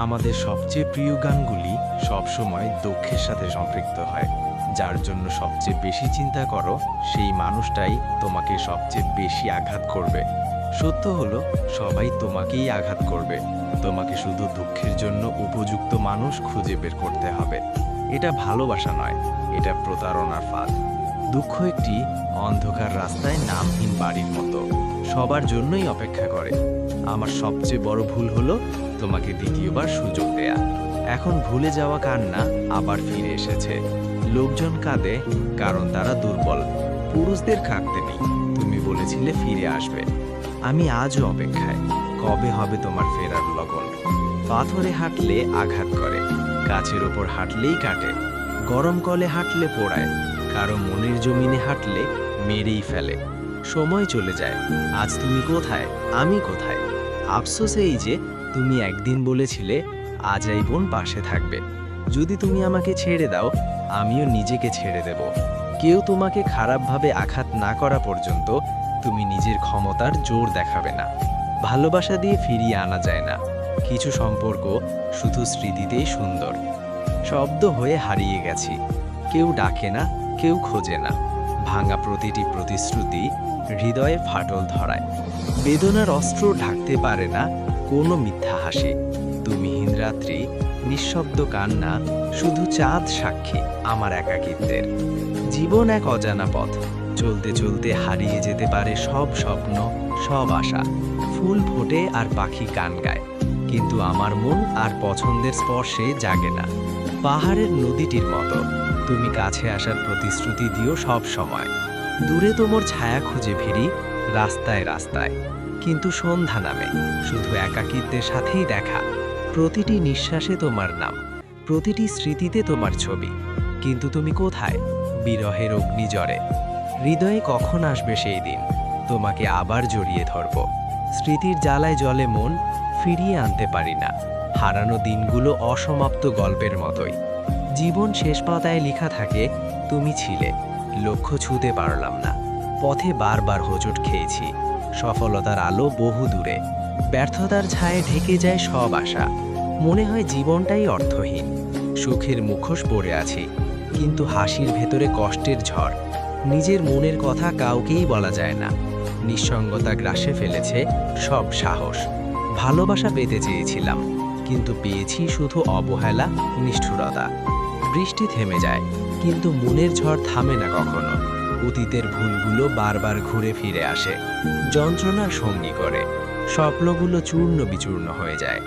আমাদের সবচেয়ে প্রিয় গানগুলি সবসময় দুঃখের সাথে সম্পৃক্ত হয়। যার জন্য সবচেয়ে বেশি চিন্তা করো সেই মানুষটাই তোমাকে সবচেয়ে বেশি আঘাত করবে। সত্য হলো সবাই তোমাকেই আঘাত করবে, তোমাকে শুধু দুঃখের জন্য উপযুক্ত মানুষ খুঁজে বের করতে হবে। এটা ভালোবাসা নয়, এটা প্রতারণার ফাঁদ। দুঃখ একটি অন্ধকার রাস্তায় নামহীন বাড়ির মতো, সবার জন্যই অপেক্ষা করে। আমার সবচেয়ে বড় ভুল হলো তোমাকে দ্বিতীয়বার সুযোগ দেয়া। এখন ভুলে যাওয়া কান্না আবার ফিরে এসেছে। লোকজন কাঁদে কারণ তারা দুর্বল, পুরুষদের কাঁদতে নেই। তুমি বলেছিলে ফিরে আসবে, আমি আজও অপেক্ষায়। কবে হবে তোমার ফেরার লগন? পাথরে হাঁটলে আঘাত করে, গাছের ওপর হাঁটলেই কাটে। গরম কলে হাঁটলে পোড়ায়, কারো মনের জমিনে হাঁটলে মেরেই ফেলে। সময় চলে যায়, আজ তুমি কোথায়, আমি কোথায়? আফসোস এই যে তুমি একদিন বলেছিলে আজীবন পাশে থাকবে। যদি তুমি আমাকে ছেড়ে দাও, আমিও নিজেকে ছেড়ে দেব। কেউ তোমাকে খারাপভাবে আঘাত না করা পর্যন্ত তুমি নিজের ক্ষমতার জোর দেখাবে না। ভালোবাসা দিয়ে ফিরিয়ে আনা যায় না। কিছু সম্পর্ক শুধু স্মৃতিতেই সুন্দর। শব্দ হয়ে হারিয়ে গেছি, কেউ ডাকে না, কেউ খোঁজে না। ভাঙা প্রতিটি প্রতিশ্রুতি হৃদয়ে ফাটল ধরায়। বেদনার অস্ত্র ঢাকতে পারে না কোনো মিথ্যা হাসি। তুমিহীন রাত্রি, নিঃশব্দ কান্না, শুধু চাঁদ সাক্ষী আমার একাকিত্বের। জীবন এক অজানা পথ, চলতে চলতে হারিয়ে যেতে পারে সব স্বপ্ন, সব আশা। ফুল ফোটে আর পাখি গান গায়, কিন্তু আমার মন আর পছন্দের স্পর্শে জাগে না। পাহাড়ের নদীটির মতো তুমি কাছে আসার প্রতিশ্রুতি দিও সব সময়। দূরে তোমার ছায়া খুঁজে ফিরি রাস্তায় রাস্তায়, কিন্তু সন্ধ্যা নামে শুধু একাকিত্বের সাথেই দেখা। প্রতিটি নিঃশ্বাসে তোমার নাম, প্রতিটি স্মৃতিতে তোমার ছবি। কিন্তু তুমি কোথায়? বিরহের অগ্নিজ্বরে। হৃদয়ে কখন আসবে সেই দিন তোমাকে আবার জড়িয়ে ধরব? স্মৃতির জ্বালায় জ্বলে মন, ফিরিয়ে আনতে পারি না। হারানো দিনগুলো অসমাপ্ত গল্পের মতোই। জীবন শেষ পাতায় লেখা থাকে তুমি ছিলে, লক্ষ্য ছুঁতে পারলাম না। পথে বারবার হোঁচট খেয়েছি, সফলতার আলো বহু দূরে। ব্যর্থতার ছায়ে ঢেকে যায় সব আশা। মনে হয় জীবনটাই অর্থহীন। সুখের মুখোশ পরে আছি, কিন্তু হাসির ভেতরে কষ্টের ঝড়। নিজের মনের কথা কাউকেই বলা যায় না। নিঃসঙ্গতা গ্রাসে ফেলেছে সব সাহস। ভালোবাসা পেতে চেয়েছিলাম, কিন্তু পেয়েছি শুধু অবহেলা, নিষ্ঠুরতা। বৃষ্টি থেমে যায়, কিন্তু মনের ঝড় থামে না কখনো। অতীতের ভুলগুলো বারবার ঘুরে ফিরে আসে, যন্ত্রণার সঙ্গী করে। স্বপ্নগুলো চূর্ণ বিচূর্ণ হয়ে যায়,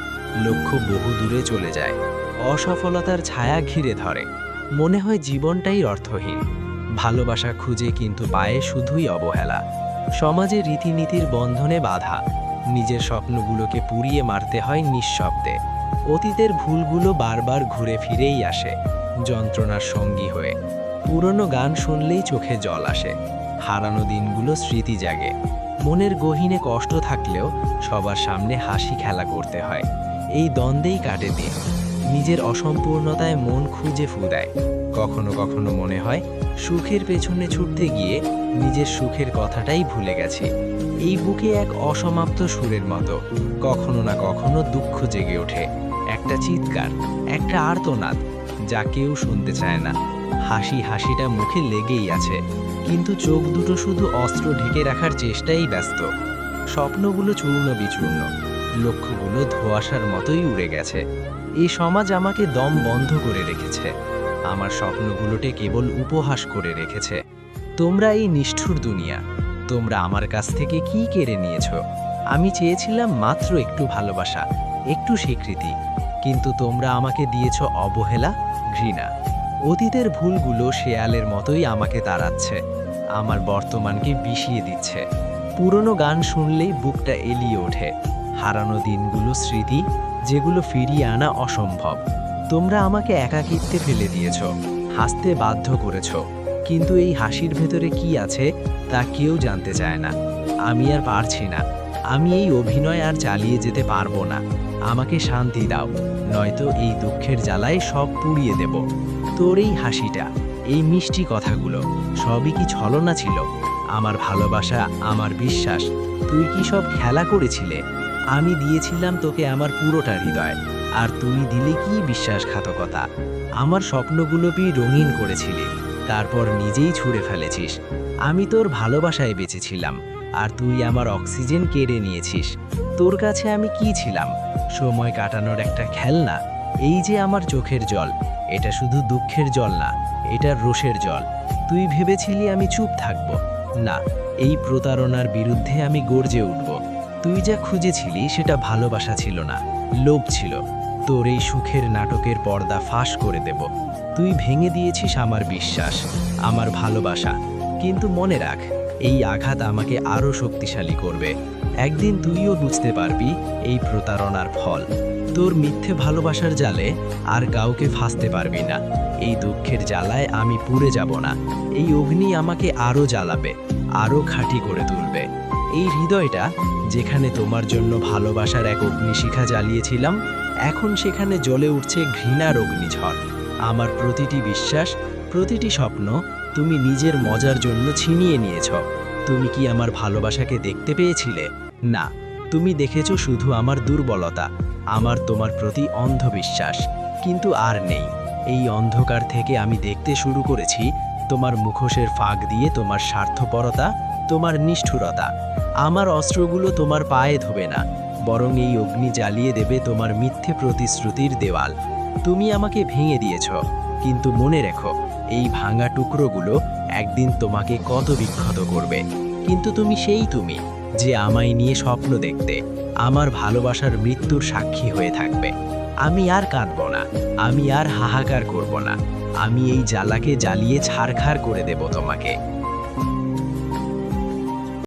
লক্ষ্য বহু দূরে চলে যায়। অসফলতার ছায়া ঘিরে ধরে, মনে হয় জীবনটাই অর্থহীন। ভালোবাসা খুঁজে কিন্তু পায়ে শুধুই অবহেলা। সমাজের রীতিনীতির বন্ধনে বাধা, নিজের স্বপ্নগুলোকে পুড়িয়ে মারতে হয় নিঃশব্দে। অতীতের ভুলগুলো বারবার ঘুরে ফিরেই আসে, যন্ত্রণার সঙ্গী হয়ে। পুরনো গান শুনলেই চোখে জল আসে, হারানো দিনগুলো স্মৃতি জাগে। মনের গহীনে কষ্ট থাকলেও সবার সামনে হাসি খেলা করতে হয়। এই দ্বন্দ্বেই কাটে দিন, নিজের অসম্পূর্ণতায় মন খুঁজে ফু দেয়। কখনো কখনো মনে হয় সুখের পেছনে ছুটতে গিয়ে নিজের সুখের কথাটাই ভুলে গেছি। এই বুকে এক অসমাপ্ত সুরের মতো কখনো না কখনো দুঃখ জেগে ওঠে। একটা চিৎকার, একটা আর্তনাদ, যা কেউ শুনতে চায় না। হাসিটা মুখে লেগেই আছে, কিন্তু চোখ দুটো শুধু অস্ত্র ঢেকে রাখার চেষ্টাই ব্যস্ত। স্বপ্নগুলো চূর্ণ বিচূর্ণ, লক্ষ্যগুলো ধোঁয়াশার মতোই উড়ে গেছে। এই সমাজ আমাকে দম বন্ধ করে রেখেছে, আমার স্বপ্নগুলোকে কেবল উপহাস করে রেখেছে। তোমরা এই নিষ্ঠুর দুনিয়া, তোমরা আমার কাছ থেকে কি কেড়ে নিয়েছ? আমি চেয়েছিলাম মাত্র একটু ভালোবাসা, একটু স্বীকৃতি, কিন্তু তোমরা আমাকে দিয়েছ অবহেলা, ঘৃণা। অতীতের ভুলগুলো শেয়ালের মতোই আমাকে তাড়াচ্ছে, আমার বর্তমানকে বিষিয়ে দিচ্ছে। পুরনো গান শুনলেই বুকটা এলিয়ে ওঠে। হারানো দিনগুলো স্মৃতি, যেগুলো ফিরিয়ে আনা অসম্ভব। তোমরা আমাকে একাকিত্বে ফেলে দিয়েছ, হাসতে বাধ্য করেছ, কিন্তু এই হাসির ভেতরে কি আছে তা কেউ জানতে চায় না। আমি আর পারছি না, আমি এই অভিনয় আর চালিয়ে যেতে পারবো না। আমাকে শান্তি দাও, নয়তো এই দুঃখের জ্বালায় সব পুড়িয়ে দেব। তোর এই হাসিটা, এই মিষ্টি কথাগুলো সবই কি ছলনা ছিল? আমার ভালোবাসা, আমার বিশ্বাস, তুই কি সব খেলা করেছিলে? আমি দিয়েছিলাম তোকে আমার পুরোটা হৃদয়, আর তুই দিলে কি বিশ্বাসঘাতকতা। আমার স্বপ্নগুলো রঙিন করেছিলি, তারপর নিজেই ছুঁড়ে ফেলেছিস। আমি তোর ভালোবাসায় বেঁচেছিলাম, আর তুই আমার অক্সিজেন কেড়ে নিয়েছিস। তোর কাছে আমি কি ছিলাম? সময় কাটানোর একটা খেলনা। এই যে আমার চোখের জল, এটা শুধু দুঃখের জল না, এটা রোষের জল। তুই ভেবেছিলি আমি চুপ থাকব? না, এই প্রতারণার বিরুদ্ধে আমি গর্জে উঠব। তুই যা খুঁজেছিলি সেটা ভালোবাসা ছিল না, লোভ ছিল। তোর এই সুখের নাটকের পর্দা ফাঁস করে দেব। তুই ভেঙে দিয়েছিস আমার বিশ্বাস, আমার ভালোবাসা। কিন্তু মনে রাখ, এই আঘাত আমাকে আরও শক্তিশালী করবে। একদিন তুইও বুঝতে পারবি এই প্রতারণার ফল। তোর মিথ্যে ভালোবাসার জালে আর কাউকে ফাঁসতে পারবি না। এই দুঃখের জ্বালায় আমি পুড়ে যাব না। এই অগ্নি আমাকে আরও জ্বালাবে, আরও খাঁটি করে তুলবে। এই হৃদয়টা, যেখানে তোমার জন্য ভালোবাসার এক অগ্নিশিখা জ্বালিয়েছিলাম, এখন সেখানে জ্বলে উঠছে ঘৃণার অগ্নিঝড়। আমার প্রতিটি বিশ্বাস, প্রতিটি স্বপ্ন তুমি নিজের মজার জন্য ছিনিয়ে নিয়েছ। তুমি কি আমার ভালোবাসাকে দেখতে পেয়েছিলে? না, তুমি দেখেছো শুধু আমার দুর্বলতা, আমার তোমার প্রতি অন্ধবিশ্বাস। কিন্তু আর নেই। এই অন্ধকার থেকে আমি দেখতে শুরু করেছি তোমার মুখোশের ফাঁক দিয়ে তোমার স্বার্থপরতা, তোমার নিষ্ঠুরতা। আমার অস্ত্রগুলো তোমার পায়ে ধোবে না, বরং এই অগ্নি জ্বালিয়ে দেবে তোমার মিথ্যে প্রতিশ্রুতির দেওয়াল। তুমি আমাকে ভেঙে দিয়েছ, কিন্তু মনে রেখো, এই ভাঙা টুকরোগুলো একদিন তোমাকে কত বিক্ষত করবে। কিন্তু তুমি সেই তুমি, যে আমায় নিয়ে স্বপ্ন দেখতে, আমার ভালোবাসার মৃত্যুর সাক্ষী হয়ে থাকবে। আমি আর কাঁদব না, আমি আর হাহাকার করব না। আমি এই জ্বালাকে জ্বালিয়ে ছারখার করে দেব তোমাকে।